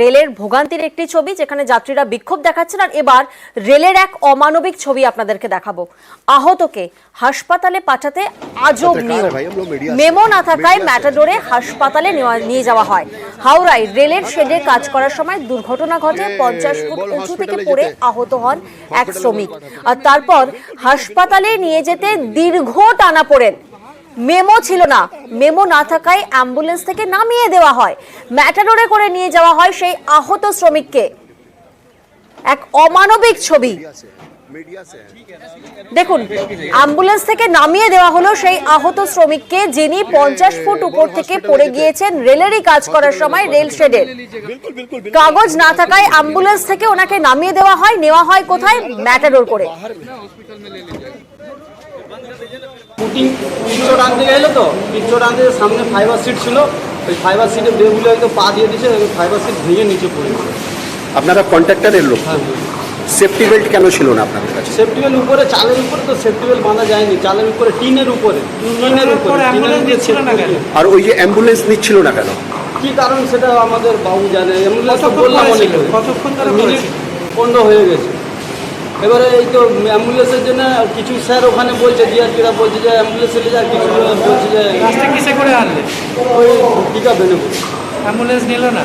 রেলের ভোগান্তির একটি ছবি যেখানে যাত্রীরা বিক্ষোভ দেখাচ্ছেন। আর এবার রেলের এক অমানবিক ছবি আপনাদেরকে দেখাবো। আহতকে হাসপাতালে পাঠাতে আজব নিয়ম। মেমো না থাকায় ম্যাটাডোরে হাসপাতালে নিয়ে যাওয়া হয়। হাওড়ায় রেলের শেডে কাজ করার সময় দুর্ঘটনা ঘটে। 50 ফুট উঁচু থেকে পড়ে আহত হন এক শ্রমিক। আর তারপর হাসপাতালে নিয়ে যেতে দীর্ঘ টানাপোড়েন। মেমো ছিল না, মেমো না থাকায় অ্যাম্বুলেন্স থেকে নামিয়ে দেওয়া হয়, ম্যাটাডোরে করে নিয়ে যাওয়া হয় সেই আহত শ্রমিককে। এক অমানবিক ছবি দেখুন, অ্যাম্বুলেন্স থেকে নামিয়ে দেওয়া হলো সেই আহত শ্রমিককে, যিনি 50 ফুট উপর থেকে পড়ে গিয়েছেন রেলেরই কাজ করার সময় রেল শেডের। কাগজ না থাকায় অ্যাম্বুলেন্স থেকে ওনাকে নামিয়ে দেওয়া হয়, নেওয়া হয় কোথায়? ম্যাটাডোর করে। পিকচার আনতে গেলো তো, পিকচার আনতে সামনে ফাইবার সিট ছিল, ওই ফাইবার সিটে বেগুলো হয়তো পা দিয়ে দিয়েছে, ওই ফাইবার সিট ভেঙে নিচে পড়ে গেছে। আপনারা কন্ট্রাক্টরের লোক, হ্যাঁ, সেফটি বেল্ট কেন ছিল না আপনাদের কাছে? সেফটি বেল্ট উপরে, চালের উপরে তো সেফটি বেল্ট বাঁধা যায়নি, চালের উপরে টিনের উপরে ছিল না কেন? আর ওই যে অ্যাম্বুলেন্স নিচ্ছিল না কেন? কি কারণ সেটা আমাদের বাবু জানে। অ্যাম্বুলেন্স বললাম কতক্ষণ ধরে মিনিট 15 হয়ে গেছে। এবারে এই তো অ্যাম্বুলেন্সের জন্য কিছু স্যার ওখানে বলছে, জিআরপিরা বলছে যে অ্যাম্বুলেন্সে নিয়ে যায়, কিছু বলছে যে লাস্টে কিসে করে আনলে? ওই টিকা বেনে অ্যাম্বুলেন্স নিল না।